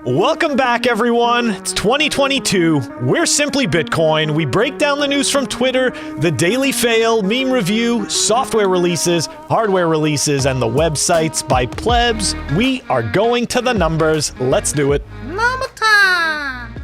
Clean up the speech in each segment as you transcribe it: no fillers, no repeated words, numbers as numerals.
Welcome back, everyone. It's 2022. We're Simply Bitcoin. We break down the news from Twitter, the Daily Fail, meme review, software releases, hardware releases, and the websites by plebs. We are going to the numbers. Let's do it. Number time!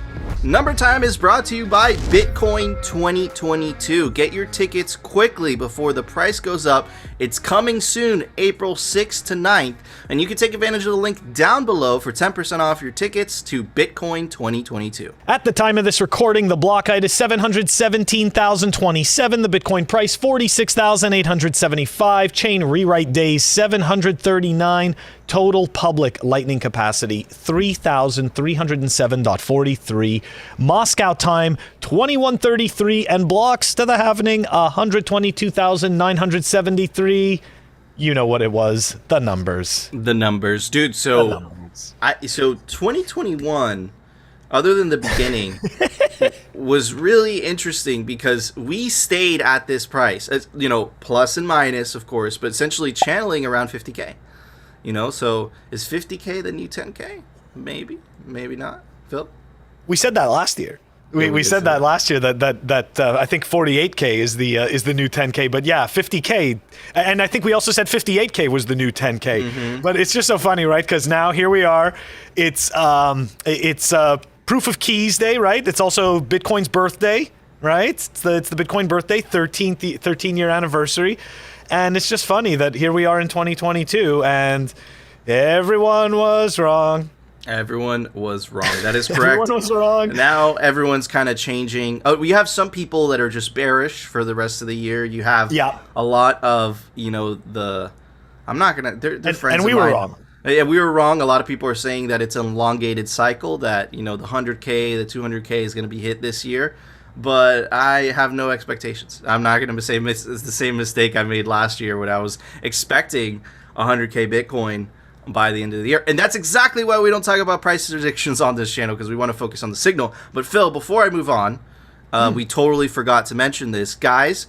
Number time is brought to you by Bitcoin 2022. Get your tickets quickly before the price goes up. It's coming soon, April 6th to 9th, and you can take advantage of the link down below for 10% off your tickets to Bitcoin 2022. At the time of this recording, the block height is 717,027, the Bitcoin price 46,875, chain rewrite days 739, total public lightning capacity 3,307.43, Moscow time 21:33, and blocks to the halvening 122,973. You know what it was. The numbers. The numbers. Dude, so 2021, other than the beginning, was really interesting because we stayed at this price. You know, plus and minus, of course, but essentially channeling around 50K. You know, so is 50K the new 10K? Maybe. Maybe not. Phil? We said that last year. We said that last year that I think 48K is the new 10K, but yeah, 50K, and I think we also said 58K was the new 10K. Mm-hmm. But it's just so funny, right? Because now here we are. It's Proof of Keys Day, right? It's also Bitcoin's birthday, right? It's the Bitcoin birthday, 13-year anniversary, and it's just funny that here we are in 2022, and everyone was wrong. Everyone was wrong. That is correct. Everyone was wrong. Now everyone's kind of changing. Oh, we have some people that are just bearish for the rest of the year. You have a lot of, you know, I'm not going to, they're friends and we of were mine. wrong. Yeah, we were wrong. A lot of people are saying that it's an elongated cycle, that, you know, the 100K, the 200K is going to be hit this year. But I have no expectations. I'm not going to say it's the same mistake I made last year when I was expecting 100K Bitcoin by the end of the year. And that's exactly why we don't talk about price predictions on this channel, because we want to focus on the signal. But Phil, before I move on, we totally forgot to mention this. Guys,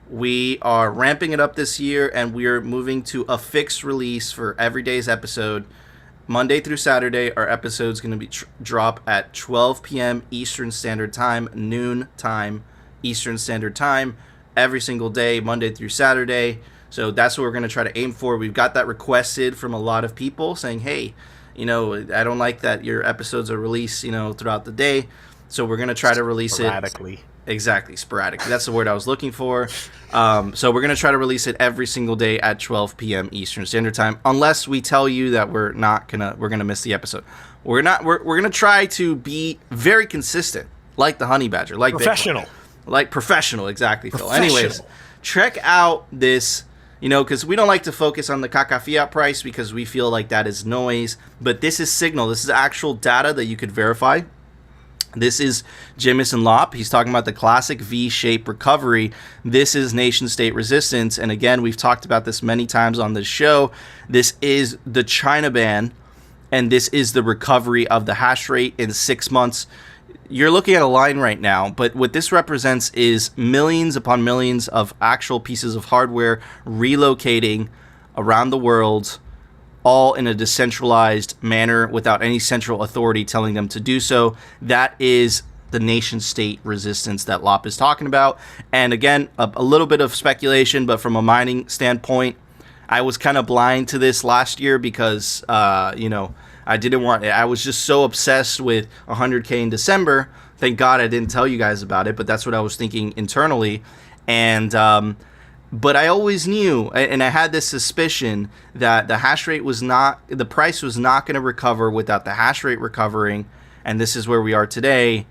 we are ramping it up this year, and we're moving to a fixed release for every day's episode. Monday through Saturday, our episode's going to be drop at 12 p.m. Eastern Standard Time, noon time Eastern Standard Time, every single day, Monday through Saturday. So that's what we're going to try to aim for. We've got that requested from a lot of people saying, hey, you know, I don't like that your episodes are released, you know, throughout the day. So we're going to try to release sporadically. Exactly, sporadically. That's the word I was looking for. So we're going to try to release it every single day at 12 p.m. Eastern Standard Time, unless we tell you that we're going to miss the episode. We're going to try to be very consistent, like the Honey Badger, like professional. Like professional, exactly, Phil. Anyways, check out this. You know, because we don't like to focus on the Kaka Fiat price because we feel like that is noise. But this is signal. This is actual data that you could verify. This is Jimison Lop. He's talking about the classic V-shape recovery. This is nation-state resistance. And again, we've talked about this many times on this show. This is the China ban, and this is the recovery of the hash rate in 6 months. You're looking at a line right now, but what this represents is millions upon millions of actual pieces of hardware relocating around the world, all in a decentralized manner without any central authority telling them to do so. That is the nation-state resistance that Lop is talking about. And again, a little bit of speculation, but from a mining standpoint, I was kind of blind to this last year because, you know, I was just so obsessed with 100K in December. Thank God I didn't tell you guys about it, but that's what I was thinking internally. And, but I always knew, and I had this suspicion that the hash rate the price was not going to recover without the hash rate recovering. And this is where we are today.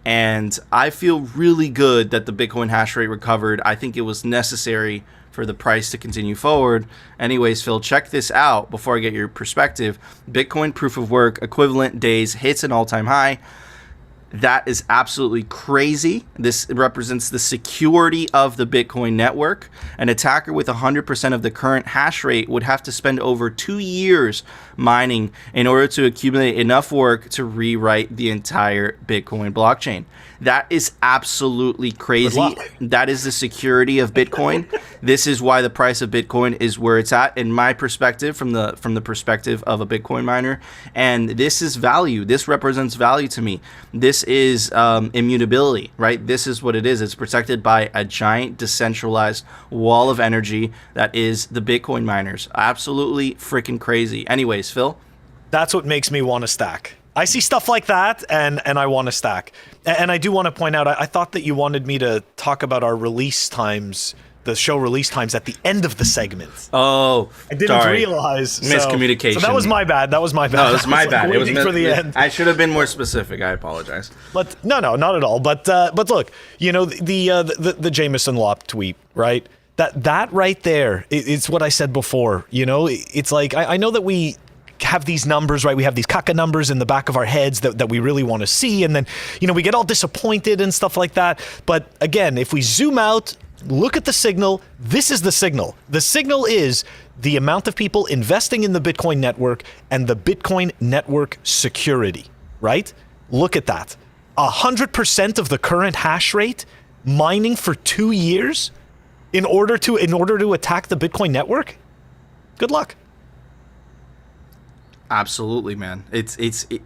And I feel really good that the Bitcoin hash rate recovered. I think it was necessary for the price to continue forward. Anyways, Phil, check this out before I get your perspective. Bitcoin proof of work equivalent days hits an all-time high. That is absolutely crazy. This represents the security of the Bitcoin network. An attacker with 100% of the current hash rate would have to spend over 2 years mining in order to accumulate enough work to rewrite the entire Bitcoin blockchain. That is absolutely crazy. That is the security of Bitcoin. This is why the price of Bitcoin is where it's at, in my perspective, from the perspective of a Bitcoin miner. And this is value. This represents value to me. This is immutability, right? This is what it is. It's protected by a giant decentralized wall of energy that is the Bitcoin miners. Absolutely freaking crazy. Anyways, Phil? That's what makes me want to stack. I see stuff like that, and I want to stack. And I do want to point out, I thought that you wanted me to talk about our release times, the show release times at the end of the segment. Oh, I didn't realize. Miscommunication. So that was my bad. No, it was my bad. It was for the end. I should have been more specific. I apologize. But no, not at all. But look, you know, the Jameson Lop tweet, right? That right there, it's what I said before. You know, it's like I know that we have these numbers, right? We have these caca numbers in the back of our heads that we really want to see. And then, you know, we get all disappointed and stuff like that. But again, if we zoom out, look at the signal, this is the signal. The signal is the amount of people investing in the Bitcoin network and the Bitcoin network security, right? Look at that. 100% of the current hash rate mining for 2 years in order to attack the Bitcoin network? Good luck. Absolutely, man.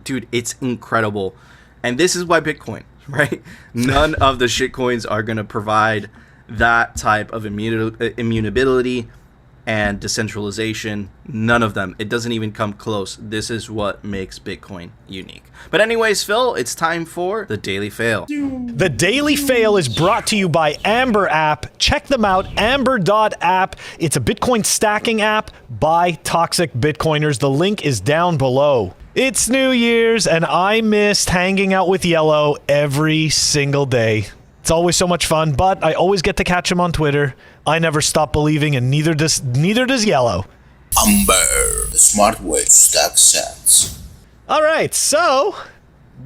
Dude, it's incredible. And this is why Bitcoin, right? None of the shitcoins are going to provide that type of immutability and decentralization. None of them. It doesn't even come close. This is what makes Bitcoin unique. But anyways, Phil, it's time for the Daily Fail. The Daily Fail is brought to you by Amber app. Check them out, amber.app. It's a Bitcoin stacking app by toxic Bitcoiners. The link is down below. It's New Year's, and I missed hanging out with Yellow every single day. It's always so much fun, but I always get to catch him on Twitter. I never stop believing, and neither does Yellow. Amber, the smart way to stack sats. All right, so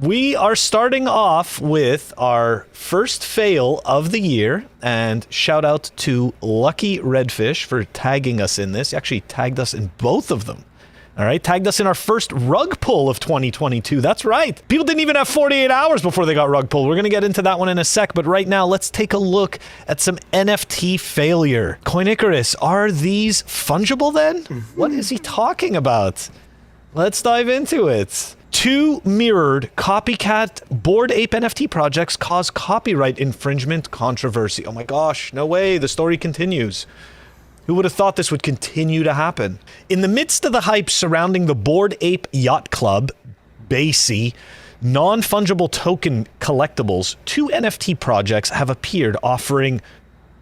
we are starting off with our first fail of the year, and shout out to Lucky Redfish for tagging us in this. He actually tagged us in both of them. All right, tagged us in our first RugPull of 2022. That's right. People didn't even have 48 hours before they got RugPull. We're going to get into that one in a sec, but right now, let's take a look at some NFT failure. Coin Icarus, are these fungible then? What is he talking about? Let's dive into it. 2 mirrored copycat Bored Ape NFT projects cause copyright infringement controversy. Oh my gosh, no way. The story continues. Who would have thought this would continue to happen? In the midst of the hype surrounding the Bored Ape Yacht Club, BTC, non-fungible token collectibles, 2 NFT projects have appeared offering,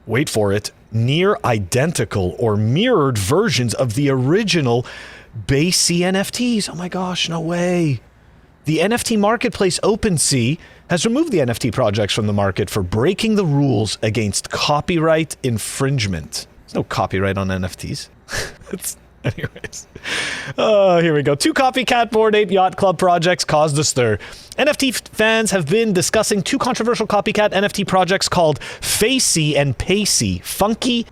wait for it, near identical or mirrored versions of the original BTC NFTs. Oh my gosh, no way. The NFT marketplace OpenSea has removed the NFT projects from the market for breaking the rules against copyright infringement. No copyright on NFTs. Anyways. Here we go. 2 copycat Bored Ape Yacht Club projects caused a stir. NFT fans have been discussing 2 controversial copycat NFT projects called Facey and Pacey, Funky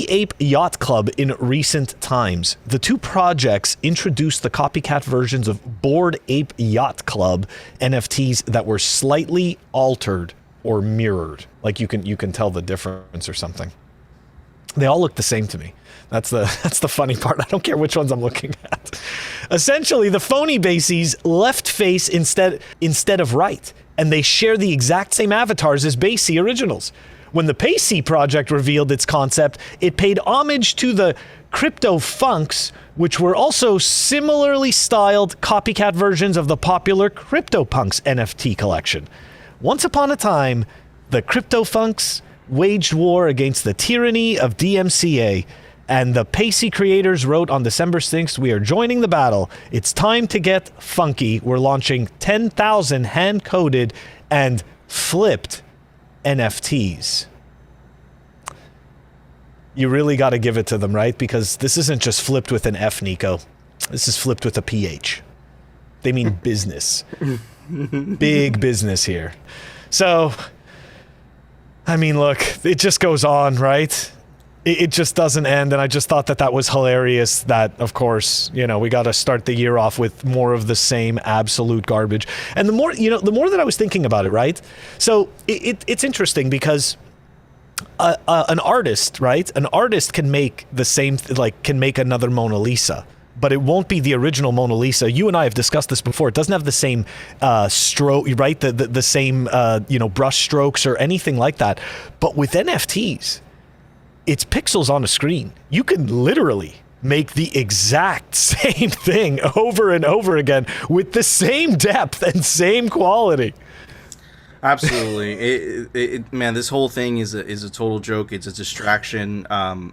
Ape Yacht Club in recent times. The 2 projects introduced the copycat versions of Bored Ape Yacht Club NFTs that were slightly altered or mirrored. Like you can tell the difference or something. They all look the same to me. That's the funny part. I don't care which ones I'm looking at. Essentially, the phony Bases left face instead of right, and they share the exact same avatars as Basey originals. When the Pacey project revealed its concept, it paid homage to the Crypto Funks, which were also similarly styled copycat versions of the popular CryptoPunks NFT collection. Once upon a time, the Crypto Funks waged war against the tyranny of DMCA, and the Pacey creators wrote on December 6th, "We are joining the battle. It's time to get funky. We're launching 10,000 hand-coded and flipped NFTs." You really got to give it to them, right? Because this isn't just flipped with an F, Nico. This is flipped with a PH. They mean business. Big business here. So, I mean, look, it just goes on, right? It just doesn't end, and I just thought that was hilarious that, of course, you know, we got to start the year off with more of the same absolute garbage. And the more that I was thinking about it, right? So it's interesting because an artist, right? An artist can make the same, can make another Mona Lisa, but it won't be the original Mona Lisa. You and I have discussed this before. It doesn't have the same stroke, right? The same, brush strokes or anything like that. But with NFTs, it's pixels on a screen. You can literally make the exact same thing over and over again with the same depth and same quality. Absolutely. Man, this whole thing is a total joke. It's a distraction.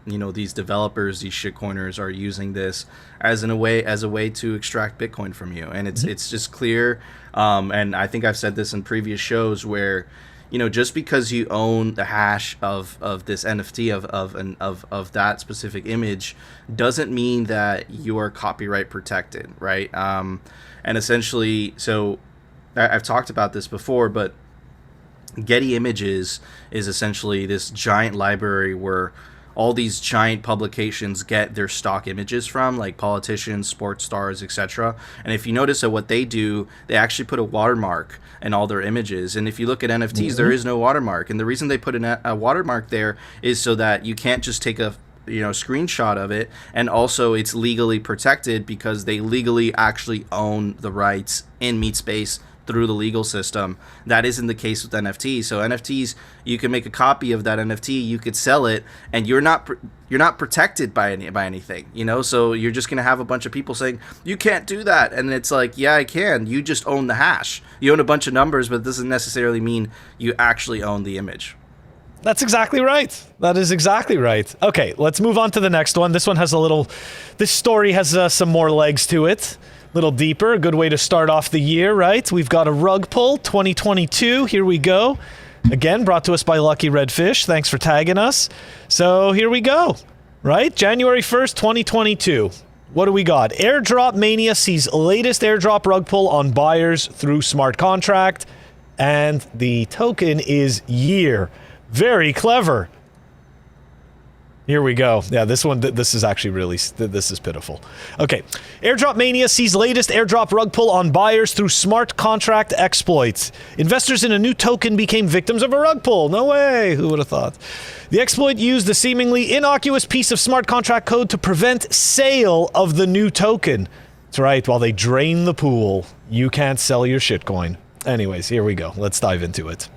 These developers, these shitcoiners are using this as a way to extract Bitcoin from you. And it's just clear. And I think I've said this in previous shows where, just because you own the hash of this NFT of that specific image doesn't mean that you are copyright protected, right? And essentially, so I've talked about this before, but Getty Images is essentially this giant library where all these giant publications get their stock images from, like politicians, sports stars, etc. And if you notice that what they do, they actually put a watermark in all their images. And if you look at NFTs, there is no watermark. And the reason they put a watermark there is so that you can't just take a screenshot of it, and also it's legally protected because they legally actually own the rights in MeetSpace through the legal system. That isn't the case with NFTs. So NFTs, you can make a copy of that NFT, you could sell it, and you're not protected by anything, So you're just gonna have a bunch of people saying you can't do that, and it's like, yeah, I can. You just own the hash. You own a bunch of numbers, but it doesn't necessarily mean you actually own the image. That's exactly right. That is exactly right. Okay, let's move on to the next one. This story has some more legs to it. A little deeper, a good way to start off the year, right? We've got a RugPull 2022. Here we go. Again, brought to us by Lucky Redfish. Thanks for tagging us. So here we go, right? January 1st, 2022. What do we got? Airdrop Mania sees latest airdrop RugPull on buyers through smart contract. And the token is Year. Very clever. Here we go. Yeah, this is actually this is pitiful. Okay. Airdrop Mania sees latest airdrop rug pull on buyers through smart contract exploits. Investors in a new token became victims of a rug pull. No way. Who would have thought? The exploit used a seemingly innocuous piece of smart contract code to prevent sale of the new token. That's right. While they drain the pool, you can't sell your shitcoin. Anyways, here we go. Let's dive into it.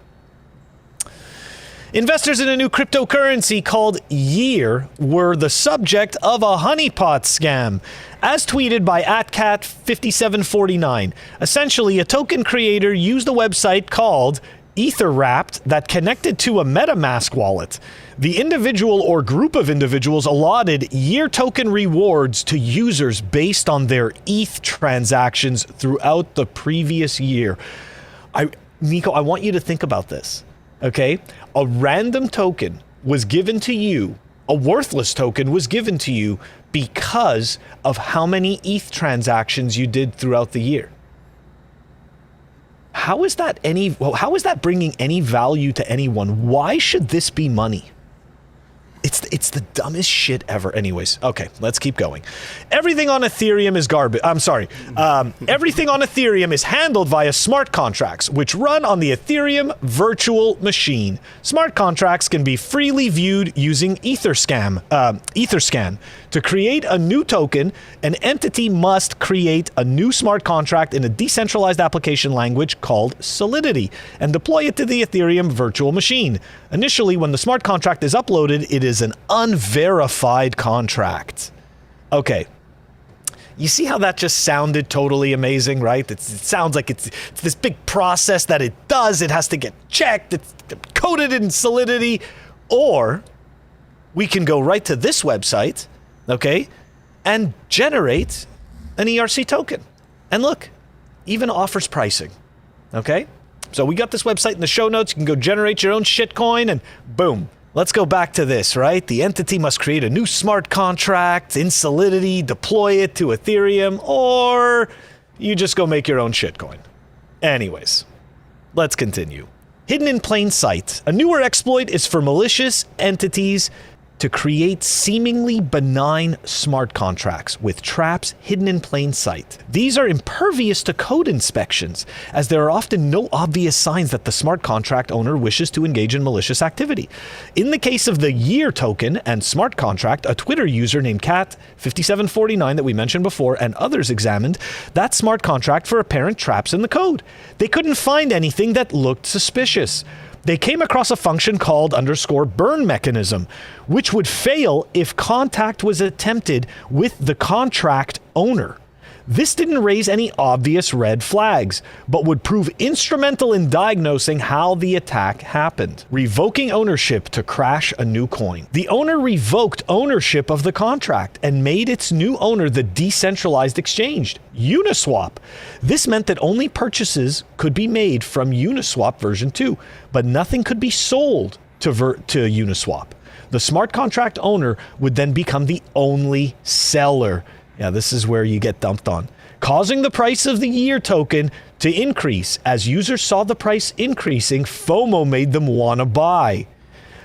Investors in a new cryptocurrency called Year were the subject of a honeypot scam, as tweeted by @cat5749. Essentially, a token creator used a website called EtherWrapped that connected to a MetaMask wallet. The individual or group of individuals allotted Year token rewards to users based on their ETH transactions throughout the previous year. Nico, I want you to think about this. Okay, a random token was given to you, a worthless token was given to you because of how many ETH transactions you did throughout the year. How is that bringing any value to anyone? Why should this be money? It's the dumbest shit ever. Anyways, okay, let's keep going. Everything on Ethereum is garbage. I'm sorry. Everything on Ethereum is handled via smart contracts, which run on the Ethereum virtual machine. Smart contracts can be freely viewed using Etherscan. To create a new token, an entity must create a new smart contract in a decentralized application language called Solidity and deploy it to the Ethereum virtual machine. Initially, when the smart contract is uploaded, it is an unverified contract. Okay. You see how that just sounded totally amazing, right? It sounds like it's this big process that it does. It has to get checked. It's coded in Solidity. Or we can go right to this website, okay, and generate an ERC token. And look, even offers pricing, okay? So we got this website in the show notes. You can go generate your own shitcoin and boom. Let's go back to this, right? The entity must create a new smart contract in Solidity, deploy it to Ethereum, or, you just go make your own shitcoin. Anyways, let's continue. Hidden in plain sight. A newer exploit is for malicious entities to create seemingly benign smart contracts with traps hidden in plain sight. These are impervious to code inspections, as there are often no obvious signs that the smart contract owner wishes to engage in malicious activity. In the case of the year token and smart contract, a Twitter user named Cat5749 that we mentioned before and others examined that smart contract for apparent traps in the code. They couldn't find anything that looked suspicious. They came across a function called _burn mechanism, which would fail if contact was attempted with the contract owner. This didn't raise any obvious red flags, but would prove instrumental in diagnosing how the attack happened. Revoking ownership to crash a new coin. The owner revoked ownership of the contract and made its new owner the decentralized exchange, Uniswap. This meant that only purchases could be made from Uniswap version 2, but nothing could be sold to Uniswap. The smart contract owner would then become the only seller. Yeah, this is where you get dumped on. Causing the price of the year token to increase. As users saw the price increasing, FOMO made them want to buy.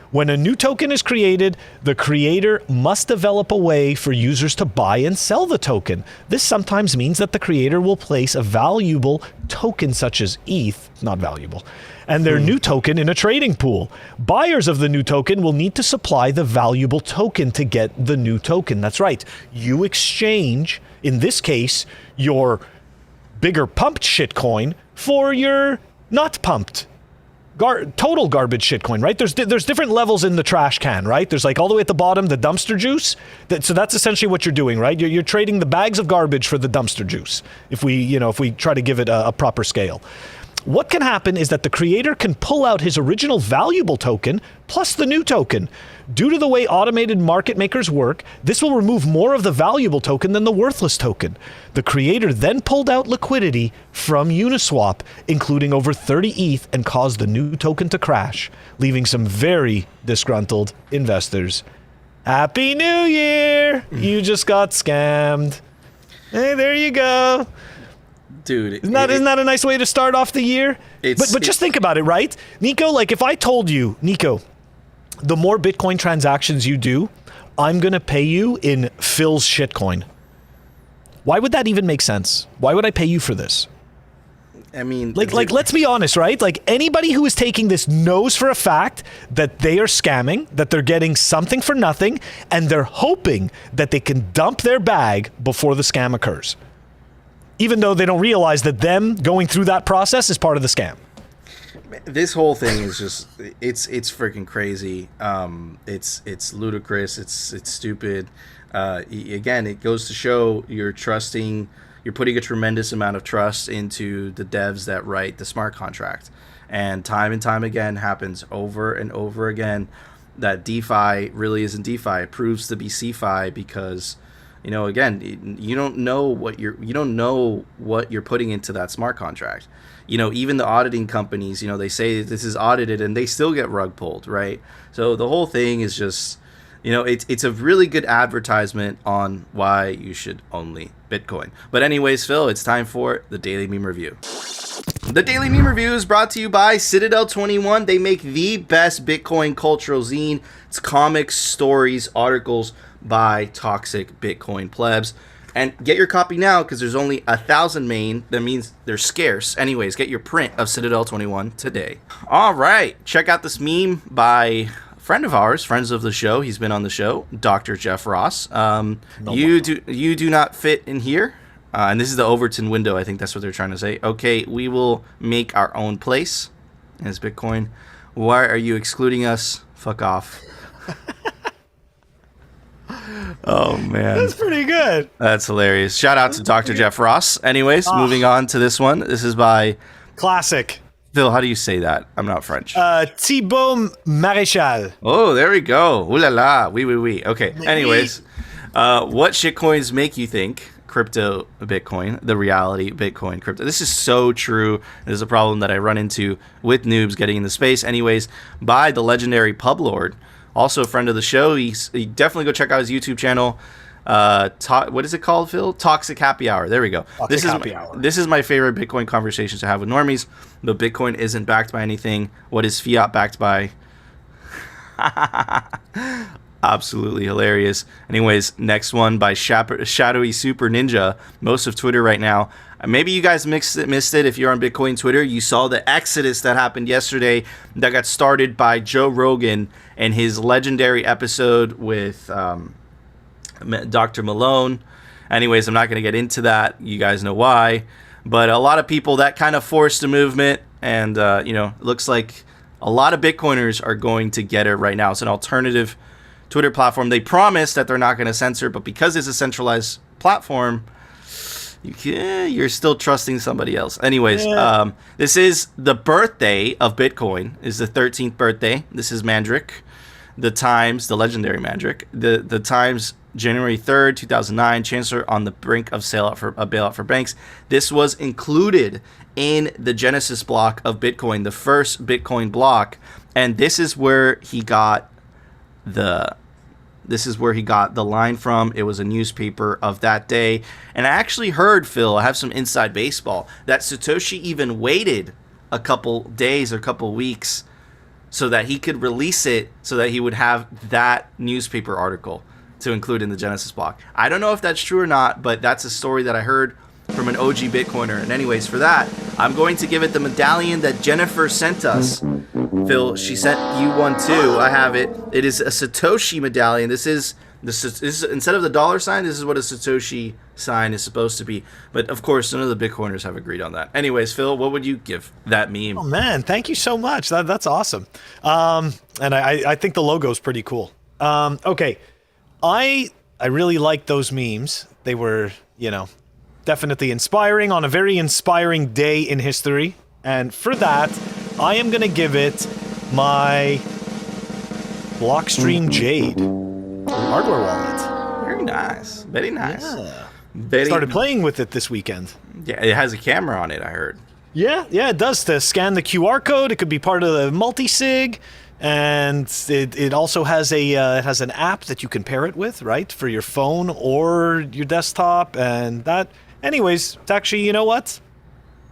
When a new token is created, the creator must develop a way for users to buy and sell the token. This sometimes means that the creator will place a valuable token such as ETH, not valuable, and their new token in a trading pool. Buyers of the new token will need to supply the valuable token to get the new token. That's right. You exchange, in this case, your bigger pumped shitcoin for your not pumped total garbage shitcoin, right? There's different levels in the trash can, right? There's like all the way at the bottom, the dumpster juice. So that's essentially what you're doing, right? You're trading the bags of garbage for the dumpster juice. If we try to give it a proper scale. What can happen is that the creator can pull out his original valuable token plus the new token. Due to the way automated market makers work, this will remove more of the valuable token than the worthless token. The creator then pulled out liquidity from Uniswap, including over 30 ETH, and caused the new token to crash, leaving some very disgruntled investors. Happy New Year! You just got scammed. Hey, there you go. Dude, isn't that a nice way to start off the year? But just think about it, right? Nico, like if I told you, Nico, the more Bitcoin transactions you do, I'm going to pay you in Phil's shitcoin. Why would that even make sense? Why would I pay you for this? I mean, like let's be honest, right? Like anybody who is taking this knows for a fact that they are scamming, that they're getting something for nothing, and they're hoping that they can dump their bag before the scam occurs. Even though they don't realize that them going through that process is part of the scam. This whole thing is just, it's freaking crazy. It's ludicrous. It's stupid. Again, it goes to show you're putting a tremendous amount of trust into the devs that write the smart contract. And time again happens over and over again that DeFi really isn't DeFi. It proves to be CeFi because, again, you don't know what you're putting into that smart contract. Even the auditing companies, they say this is audited and they still get rug pulled, right? So the whole thing is just, it's a really good advertisement on why you should only Bitcoin. But anyways, Phil, it's time for the Daily Meme Review. The Daily Meme Review is brought to you by Citadel 21. They make the best Bitcoin cultural zine. It's comics, stories, articles by toxic Bitcoin plebs. And get your copy now because there's only 1,000 main. That means they're scarce. Anyways, get your print of Citadel 21 today. All right. Check out this meme by a friend of ours, friends of the show. He's been on the show, Dr. Jeff Ross. You do not fit in here. And this is the Overton window. I think that's what they're trying to say. Okay, we will make our own place as Bitcoin. Why are you excluding us? Fuck off. Oh, man. That's pretty good. That's hilarious. Shout out to Dr. Jeff Ross. Anyways, moving on to this one. This is by... Classic. Phil, how do you say that? I'm not French. Thibaut Maréchal. Oh, there we go. Ooh la la. Oui. Okay. Anyways, what shitcoins make you think crypto Bitcoin, the reality Bitcoin crypto? This is so true. This is a problem that I run into with noobs getting into space. Anyways, by the legendary Publord. Also a friend of the show. He definitely go check out his YouTube channel. What is it called, Phil? Toxic Happy Hour. There we go. This is my favorite Bitcoin conversations to have with normies. But Bitcoin isn't backed by anything. What is fiat backed by? Absolutely hilarious. Anyways, next one by Shadowy Super Ninja. Most of Twitter right now. Maybe you guys missed it if you're on Bitcoin Twitter. You saw the exodus that happened yesterday that got started by Joe Rogan and his legendary episode with Dr. Malone. Anyways, I'm not going to get into that. You guys know why. But a lot of people, that kind of forced a movement. And, it looks like a lot of Bitcoiners are going to get it right now. It's an alternative Twitter platform. They promise that they're not going to censor, but because it's a centralized platform, you're still trusting somebody else. Anyways, this is the birthday of Bitcoin. Is the 13th birthday. This is Mandrick. The Times, the legendary Mandrick. The Times, January 3rd, 2009, Chancellor on the brink of bailout for banks. This was included in the Genesis block of Bitcoin, the first Bitcoin block, and this is where he got the line from. It was a newspaper of that day. And I actually heard, Phil, I have some inside baseball, that Satoshi even waited a couple days or a couple weeks so that he could release it so that he would have that newspaper article to include in the Genesis block. I don't know if that's true or not, but that's a story that I heard from an OG Bitcoiner. And anyways, for that, I'm going to give it the medallion that Jennifer sent us. Phil, she sent you one too. I have it. It is a Satoshi medallion. This is instead of the dollar sign, this is what a Satoshi sign is supposed to be. But of course, none of the Bitcoiners have agreed on that. Anyways, Phil, what would you give that meme? Oh man, thank you so much. That's awesome. And I think the logo is pretty cool. Okay, I really like those memes. They were, definitely inspiring on a very inspiring day in history. And for that, I am going to give it my Blockstream Jade hardware wallet. Very nice. Very nice. Yeah. Started playing with it this weekend. Yeah, it has a camera on it, I heard. Yeah, it does. To scan the QR code, it could be part of the multi-sig. And it also has an app that you can pair it with, right? For your phone or your desktop. And that... Anyways, it's actually, you know what?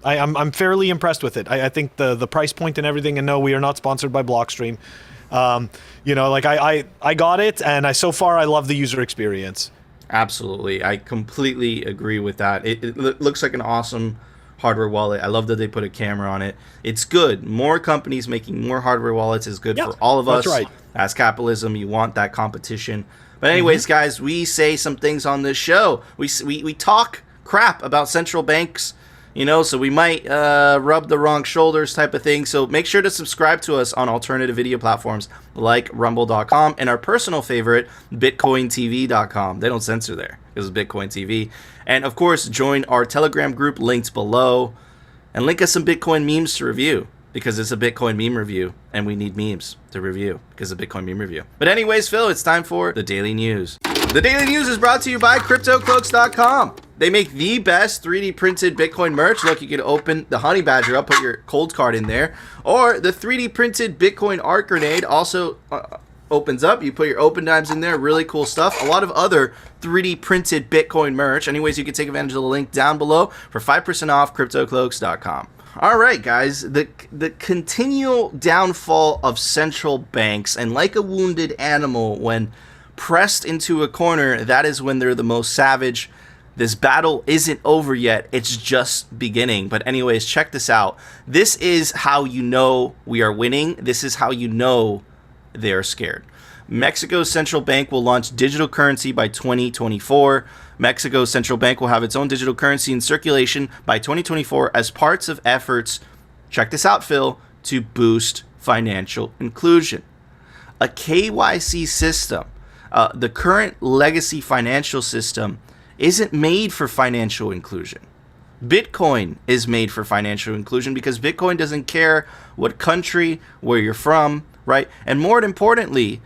I'm fairly impressed with it. I think the price point and everything, and no, we are not sponsored by Blockstream. I got it, and so far I love the user experience. Absolutely. I completely agree with that. It looks like an awesome hardware wallet. I love that they put a camera on it. It's good. More companies making more hardware wallets is good for all of us. That's right. As capitalism, you want that competition. But anyways, guys, we say some things on this show. We talk crap about central banks, so we might rub the wrong shoulders type of thing. So make sure to subscribe to us on alternative video platforms like rumble.com and our personal favorite, bitcointv.com. They don't censor there because it's Bitcoin TV. And of course, join our Telegram group linked below and link us some Bitcoin memes to review because it's a Bitcoin meme review and we need memes to review because it's a Bitcoin meme review. But anyways, Phil, it's time for the Daily News. The Daily News is brought to you by CryptoCloaks.com. They make the best 3D printed Bitcoin merch. Look, you can open the Honey Badger up, put your cold card in there. Or the 3D printed Bitcoin Art Grenade also opens up. You put your open dimes in there. Really cool stuff. A lot of other 3D printed Bitcoin merch. Anyways, you can take advantage of the link down below for 5% off CryptoCloaks.com. All right, guys, the continual downfall of central banks, and like a wounded animal, when pressed into a corner, that is when they're the most savage. This battle isn't over yet. It's just beginning. But anyways, check this out. This is how you know we are winning. This is how you know they are scared. Mexico's central bank will launch digital currency by 2024. Mexico's central bank will have its own digital currency in circulation by 2024 as parts of efforts, check this out, Phil, to boost financial inclusion. A KYC system, the current legacy financial system, isn't made for financial inclusion. Bitcoin is made for financial inclusion because Bitcoin doesn't care what country, where you're from, right? And more importantly,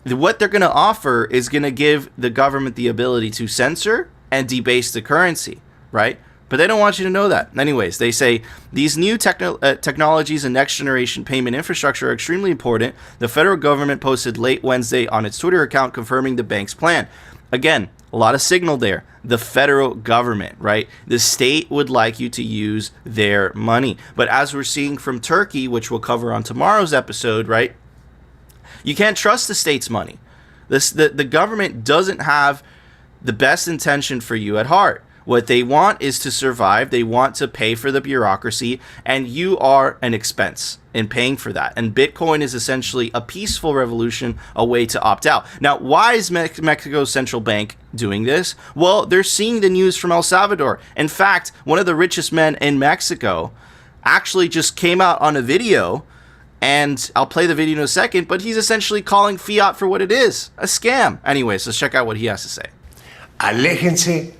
what they're going to offer is going to give the government the ability to censor and debase the currency, right? But they don't want you to know that. Anyways, they say these new technologies and next generation payment infrastructure are extremely important. The federal government posted late Wednesday on its Twitter account confirming the bank's plan. Again, A lot of signal there. The federal government, right? The state would like you to use their money. But as we're seeing from Turkey, which we'll cover on tomorrow's episode, right? You can't trust the state's money. The government doesn't have the best intention for you at heart. What they want is to survive. They want to pay for the bureaucracy, and you are an expense in paying for that. And Bitcoin is essentially a peaceful revolution, a way to opt out. Now, why is Mexico's central bank doing this? Well, they're seeing the news from El Salvador. In fact, one of the richest men in Mexico actually just came out on a video, and I'll play the video in a second, but he's essentially calling fiat for what it is, a scam. Anyways, let's check out what he has to say. Aléjense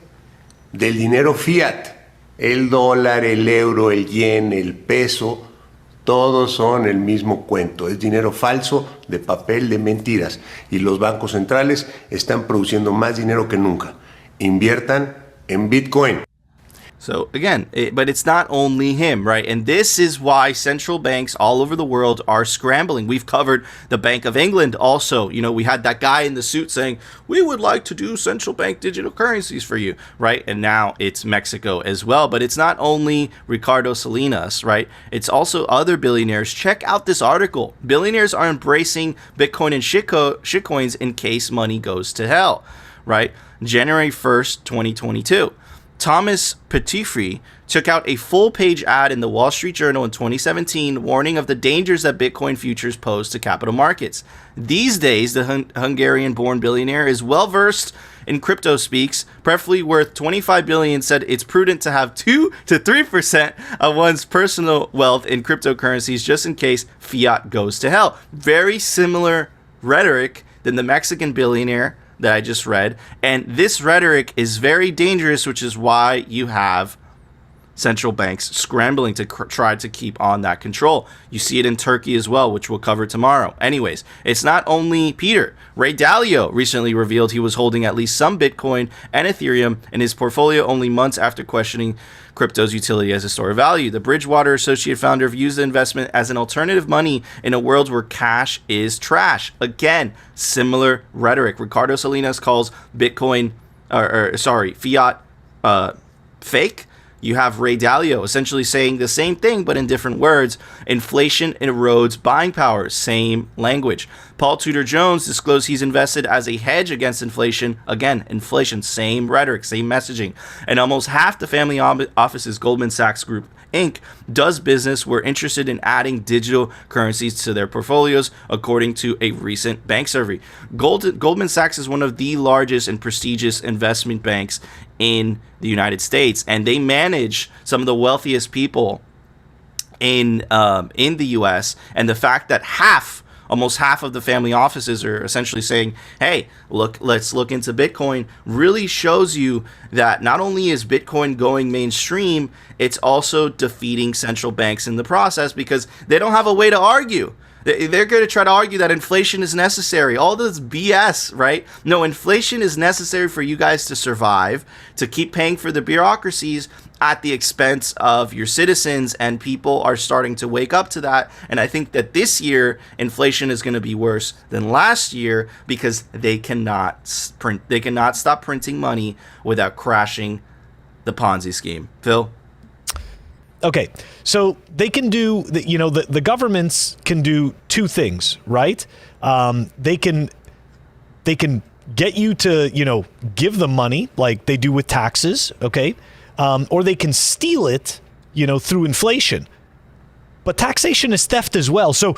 del dinero fiat. El dólar, el euro, el yen, el peso, todos son el mismo cuento. Es dinero falso, de papel, de mentiras. Y los bancos centrales están produciendo más dinero que nunca. Inviertan en Bitcoin. So again, but it's not only him, right? And this is why central banks all over the world are scrambling. We've covered the Bank of England also. You know, we had that guy in the suit saying, we would like to do central bank digital currencies for you, right? And now it's Mexico as well. But it's not only Ricardo Salinas, right? It's also other billionaires. Check out this article. Billionaires are embracing Bitcoin and shitcoins in case money goes to hell, right? January 1st, 2022. Thomas Petitfri took out a full-page ad in the Wall Street Journal in 2017 warning of the dangers that Bitcoin futures pose to capital markets. These days, the Hungarian-born billionaire is well-versed in crypto speaks, preferably worth $25 billion, said it's prudent to have 2 to 3% of one's personal wealth in cryptocurrencies just in case fiat goes to hell. Very similar rhetoric than the Mexican billionaire that I just read, and this rhetoric is very dangerous, which is why you have central banks scrambling to try to keep on that control. You see it in Turkey as well, which we'll cover tomorrow. Anyways, it's not only Peter. Ray Dalio recently revealed he was holding at least some Bitcoin and Ethereum in his portfolio only months after questioning crypto's utility as a store of value. The Bridgewater Associate founder views the investment as an alternative money in a world where cash is trash. Again, similar rhetoric. Ricardo Salinas calls Bitcoin, fiat fake. You have Ray Dalio essentially saying the same thing, but in different words. Inflation erodes buying power. Same language. Paul Tudor Jones disclosed he's invested as a hedge against inflation. Again, inflation, same rhetoric, same messaging. And almost half the family offices Goldman Sachs Group Inc. does business were interested in adding digital currencies to their portfolios, according to a recent bank survey. Goldman Sachs is one of the largest and prestigious investment banks in the United States, and they manage some of the wealthiest people in the U.S. And the fact that almost half of the family offices are essentially saying, hey, let's look into Bitcoin, really shows you that not only is Bitcoin going mainstream, it's also defeating central banks in the process because they don't have a way to argue. They're going to try to argue that inflation is necessary. All this BS, right? No, inflation is necessary for you guys to survive, to keep paying for the bureaucracies at the expense of your citizens, and people are starting to wake up to that. And I think that this year, inflation is going to be worse than last year because they cannot stop printing money without crashing the Ponzi scheme. Phil? Okay, so they can do, the governments can do two things, right? They can get you to, give them money like they do with taxes, okay? Or they can steal it, through inflation. But taxation is theft as well. So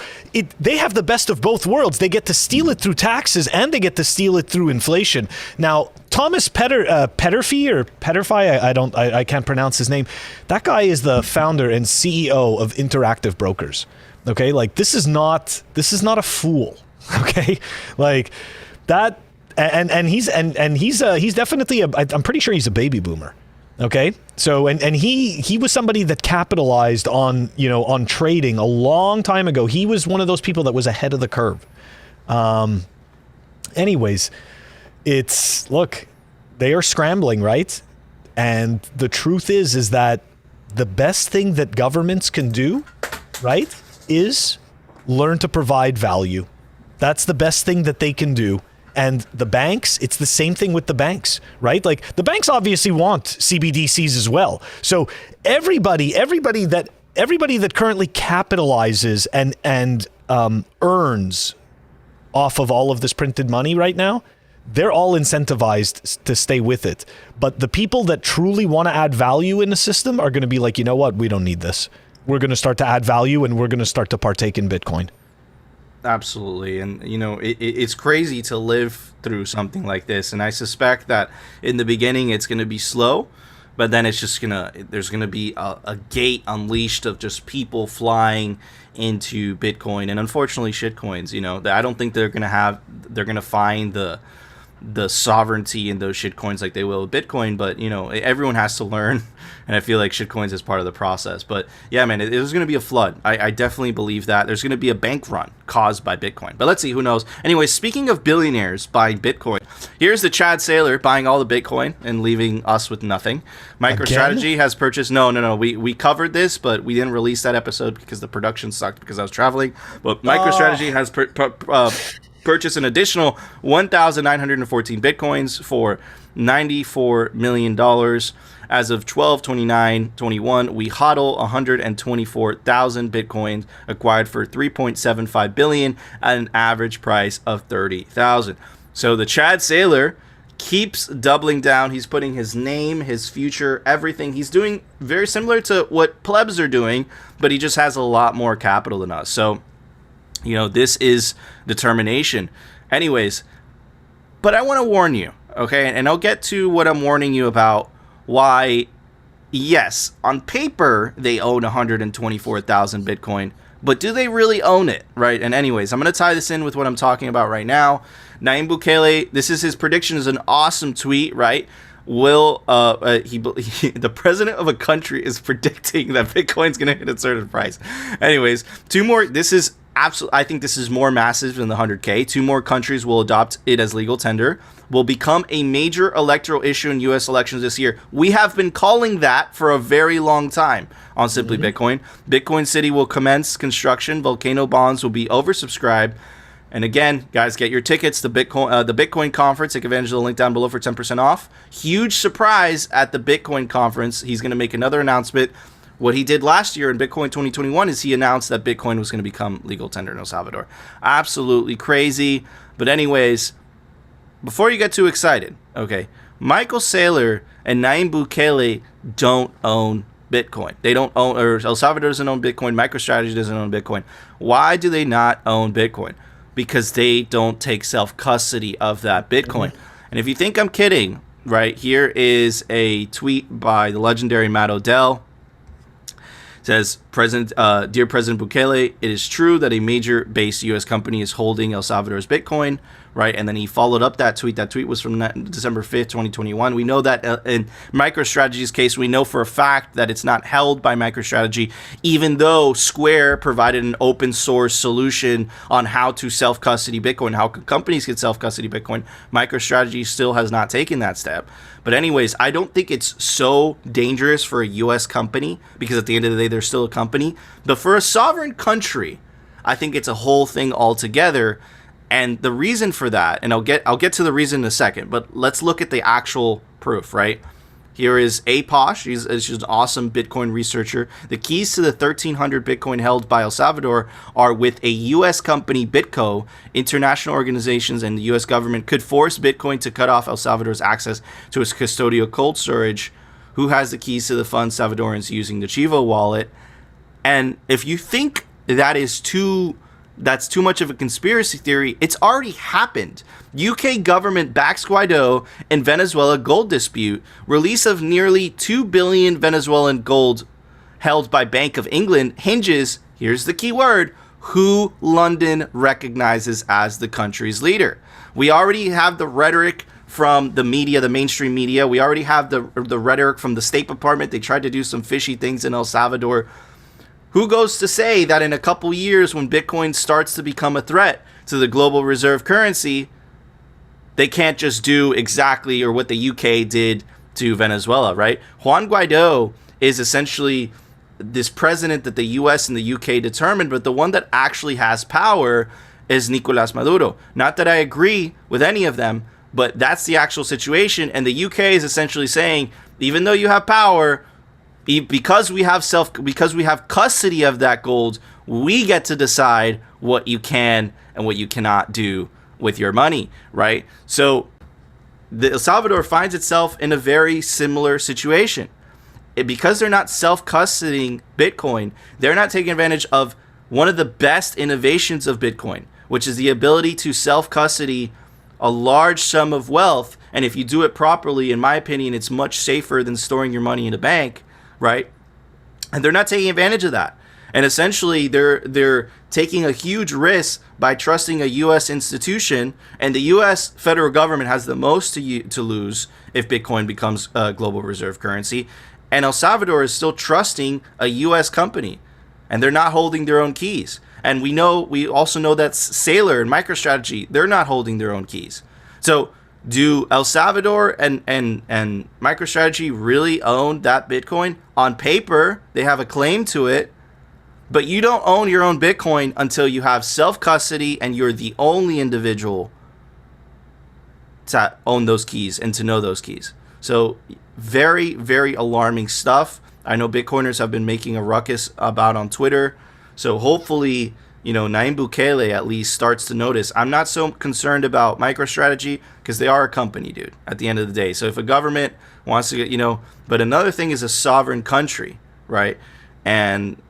they have the best of both worlds. They get to steal it through taxes and they get to steal it through inflation. Now, Thomas Petterfi, I can't pronounce his name. That guy is the founder and CEO of Interactive Brokers. Okay, like this is not a fool. Okay, like that, and he's definitely I'm pretty sure he's a baby boomer. Okay, so and he was somebody that capitalized on on trading a long time ago. He was one of those people that was ahead of the curve. Anyways, they are scrambling, right? And the truth is that the best thing that governments can do, right, is learn to provide value. That's the best thing that they can do. And the banks, it's the same thing with the banks, right? Like the banks obviously want CBDCs as well. So everybody that currently capitalizes and earns off of all of this printed money right now, they're all incentivized to stay with it. But the people that truly want to add value in the system are going to be like, you know what? We don't need this. We're going to start to add value and we're going to start to partake in Bitcoin. Absolutely. And, you know, it's crazy to live through something like this. And I suspect that in the beginning, it's going to be slow, but then it's just there's going to be a gate unleashed of just people flying into Bitcoin. And unfortunately, shitcoins, you know, I don't think they're going to find the sovereignty in those shitcoins like they will with Bitcoin, but you know, everyone has to learn, and I feel like shitcoins is part of the process. But yeah, man, there's going to be a flood. I definitely believe that there's going to be a bank run caused by Bitcoin, but let's see, who knows. Anyway, speaking of billionaires buying Bitcoin, here's the Chad Sailor buying all the Bitcoin and leaving us with nothing. MicroStrategy has purchased no, we covered this, but we didn't release that episode because the production sucked because I was traveling. But MicroStrategy has purchase an additional 1,914 Bitcoins for $94 million. As of 12/29/21, we hodl 124,000 Bitcoins acquired for $3.75 billion at an average price of $30,000. So the Chad Sailor keeps doubling down. He's putting his name, his future, everything. He's doing very similar to what plebs are doing, but he just has a lot more capital than us. So, you know, this is determination. Anyways, but I want to warn you, okay? And I'll get to what I'm warning you about. Why, yes, on paper, they own 124,000 Bitcoin, but do they really own it, right? And anyways, I'm going to tie this in with what I'm talking about right now. Nayib Bukele, this is his prediction, is an awesome tweet, right? The president of a country is predicting that Bitcoin's going to hit a certain price. Anyways, two more. This is absolutely, I think this is more massive than the 100K. Two more countries will adopt it as legal tender. Will become a major electoral issue in U.S. elections this year. We have been calling that for a very long time on Simply Bitcoin. Bitcoin City will commence construction. Volcano bonds will be oversubscribed. And again, guys, get your tickets. The Bitcoin conference. Take advantage of the link down below for 10% off. Huge surprise at the Bitcoin conference. He's going to make another announcement. What he did last year in Bitcoin 2021 is he announced that Bitcoin was going to become legal tender in El Salvador. Absolutely crazy. But anyways, before you get too excited, okay, Michael Saylor and Nayib Bukele don't own Bitcoin. They don't own, or El Salvador doesn't own Bitcoin. MicroStrategy doesn't own Bitcoin. Why do they not own Bitcoin? Because they don't take self-custody of that Bitcoin. And if you think I'm kidding, right, here is a tweet by the legendary Matt Odell. It says, Dear President Bukele, it is true that a major based U.S. company is holding El Salvador's Bitcoin, right? And then he followed up that tweet. That tweet was from December 5th, 2021. We know that in MicroStrategy's case, we know for a fact that it's not held by MicroStrategy, even though Square provided an open source solution on how to self-custody Bitcoin, how companies can self-custody Bitcoin. MicroStrategy still has not taken that step. But anyways, I don't think it's so dangerous for a U.S. company, because at the end of the day, they're still a company. But for a sovereign country, I think it's a whole thing altogether. And the reason for that, and I'll get to the reason in a second, but let's look at the actual proof, right? Here is Aposh. She's an awesome Bitcoin researcher. The keys to the 1,300 Bitcoin held by El Salvador are with a U.S. company, BitGo. International organizations and the U.S. government could force Bitcoin to cut off El Salvador's access to its custodial cold storage. Who has the keys to the funds? Salvadorans using the Chivo wallet. And if you think that's too much of a conspiracy theory, it's already happened. UK government backs Guaido in Venezuela gold dispute. Release of nearly 2 billion Venezuelan gold held by Bank of England hinges, here's the key word, who London recognizes as the country's leader. We already have the rhetoric from the media, the mainstream media. We already have the rhetoric from the State Department. They tried to do some fishy things in El Salvador. Who goes to say that in a couple years, when Bitcoin starts to become a threat to the global reserve currency, they can't just do exactly or what the UK did to Venezuela, right? Juan Guaido is essentially this president that the US and the UK determined, but the one that actually has power is Nicolas Maduro. Not that I agree with any of them, but that's the actual situation. And the UK is essentially saying, even though you have power, because we have custody of that gold, we get to decide what you can and what you cannot do with your money, right? So El Salvador finds itself in a very similar situation. Because they're not self-custodying Bitcoin, they're not taking advantage of one of the best innovations of Bitcoin, which is the ability to self-custody a large sum of wealth. And if you do it properly, in my opinion, it's much safer than storing your money in a bank, right? And they're not taking advantage of that. And essentially, they're taking a huge risk by trusting a U.S. institution, and the U.S. federal government has the most to lose if Bitcoin becomes a global reserve currency. And El Salvador is still trusting a U.S. company, and they're not holding their own keys. And we also know that Sailor and MicroStrategy, they're not holding their own keys. So do El Salvador and MicroStrategy really own that Bitcoin? On paper, they have a claim to it, but you don't own your own Bitcoin until you have self-custody and you're the only individual to own those keys and to know those keys. So very, very alarming stuff. I know Bitcoiners have been making a ruckus about on Twitter. So hopefully, Nayib Bukele at least starts to notice. I'm not so concerned about MicroStrategy because they are a company, dude, at the end of the day. So if a government wants to get, but another thing is a sovereign country, right? And,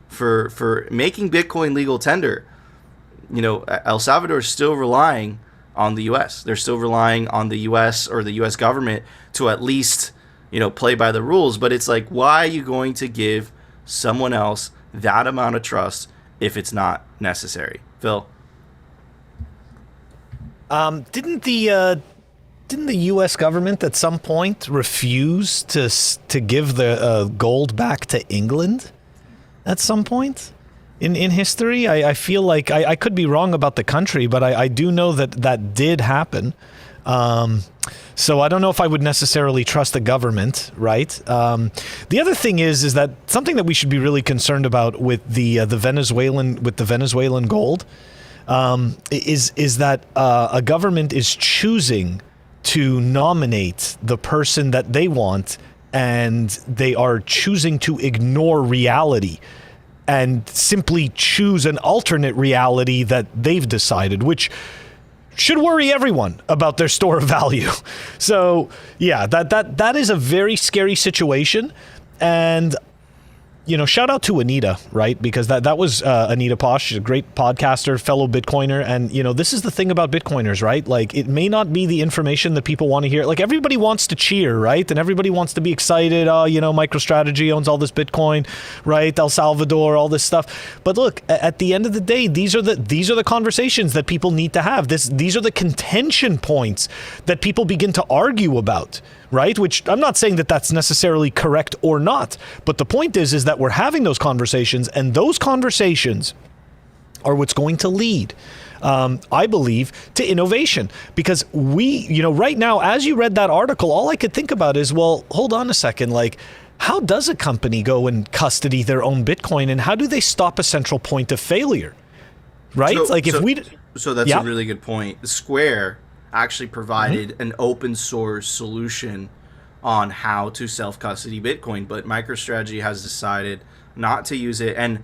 for making Bitcoin legal tender, El Salvador is still relying on the U.S. They're still relying on the U.S. or the U.S. government to at least, play by the rules. But it's like, why are you going to give someone else that amount of trust if it's not necessary? Phil? Didn't the U.S. government at some point refuse to give the gold back to England at some point in history? I feel like I could be wrong about the country, but I do know that did happen. So I don't know if I would necessarily trust the government, right? The other thing is that something that we should be really concerned about with the Venezuelan gold is that a government is choosing to nominate the person that they want, and they are choosing to ignore reality and simply choose an alternate reality that they've decided, which should worry everyone about their store of value. So yeah, that is a very scary situation. And shout out to Anita, right? Because that was Anita Posh. She's a great podcaster, fellow Bitcoiner. And, this is the thing about Bitcoiners, right? Like, it may not be the information that people want to hear. Like, everybody wants to cheer, right? And everybody wants to be excited. Oh, MicroStrategy owns all this Bitcoin, right? El Salvador, all this stuff. But look, at the end of the day, these are the conversations that people need to have. These are the contention points that people begin to argue about, right? Which I'm not saying that that's necessarily correct or not, but the point is that we're having those conversations, and those conversations are what's going to lead, I believe, to innovation. Because right now, as you read that article, all I could think about is, well, hold on a second, like, how does a company go and custody their own Bitcoin, and how do they stop a central point of failure, right? So that's a really good point. Square actually provided an open source solution on how to self-custody Bitcoin, but MicroStrategy has decided not to use it. And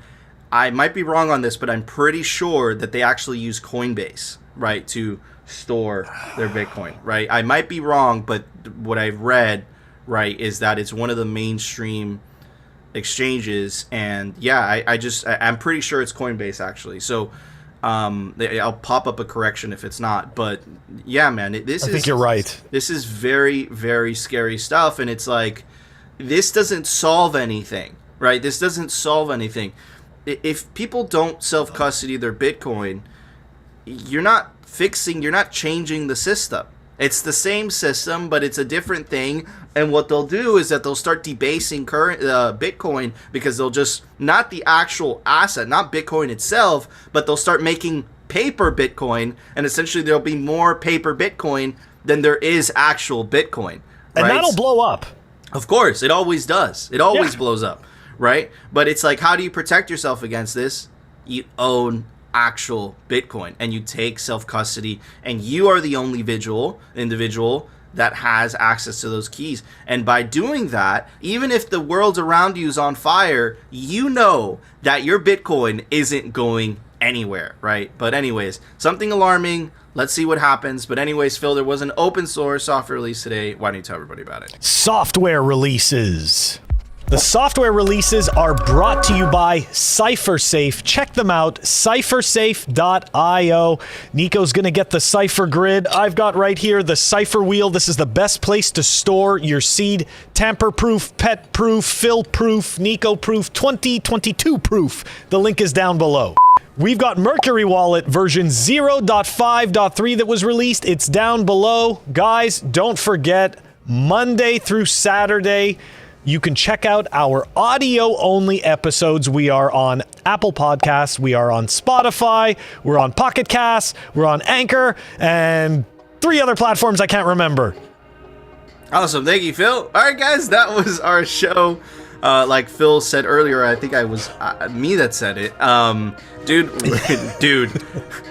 I might be wrong on this, but I'm pretty sure that they actually use Coinbase, right, to store their Bitcoin, right? I might be wrong, but what I've read, right, is that it's one of the mainstream exchanges. And yeah, I'm pretty sure it's Coinbase actually. So I'll pop up a correction if it's not, but yeah, man, I think you're right. This is very, very scary stuff, and it's like, this doesn't solve anything, right? This doesn't solve anything. If people don't self-custody their Bitcoin, you're not changing the system. It's the same system, but it's a different thing. And what they'll do is that they'll start debasing current Bitcoin, because they'll just, not the actual asset, not Bitcoin itself, but they'll start making paper Bitcoin, and essentially there'll be more paper Bitcoin than there is actual Bitcoin. And right? that'll blow up. Of course, it always does. It always blows up, right? But it's like, how do you protect yourself against this? You own actual Bitcoin, and you take self-custody, and you are the only individual that has access to those keys. And by doing that, even if the world around you is on fire, you know that your Bitcoin isn't going anywhere, right? But anyways, something alarming. Let's see what happens. But anyways, Phil, there was an open source software release today. Why don't you tell everybody about it? Software releases. The software releases are brought to you by CipherSafe. Check them out, cyphersafe.io. Nico's going to get the Cypher Grid. I've got right here the Cypher Wheel. This is the best place to store your seed. Tamper-proof, pet-proof, fill-proof, Nico-proof, 2022-proof. The link is down below. We've got Mercury Wallet version 0.5.3 that was released. It's down below. Guys, don't forget, Monday through Saturday, you can check out our audio-only episodes. We are on Apple Podcasts, we are on Spotify, we're on Pocket Casts, we're on Anchor, and 3 other platforms I can't remember. Awesome, thank you, Phil. All right, guys, that was our show. Like Phil said earlier, I think I was me that said it. Dude,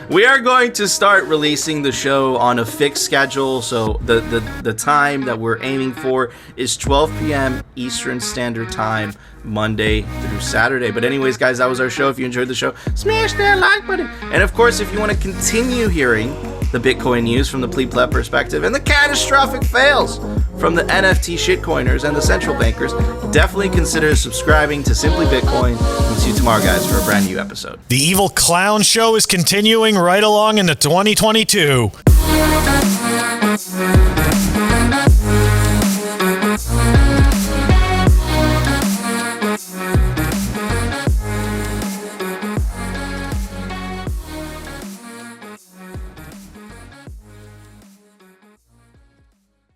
we are going to start releasing the show on a fixed schedule. So the time that we're aiming for is 12 p.m. Eastern Standard Time, Monday through Saturday. But anyways, guys, that was our show. If you enjoyed the show, smash that like button. And of course, if you want to continue hearing the Bitcoin news from the plebe-pleb perspective and the catastrophic fails from the NFT shitcoiners and the central bankers, definitely consider subscribing to Simply Bitcoin. We'll see you tomorrow, guys, for a brand new episode. The Evil Clown Show is continuing right along into 2022.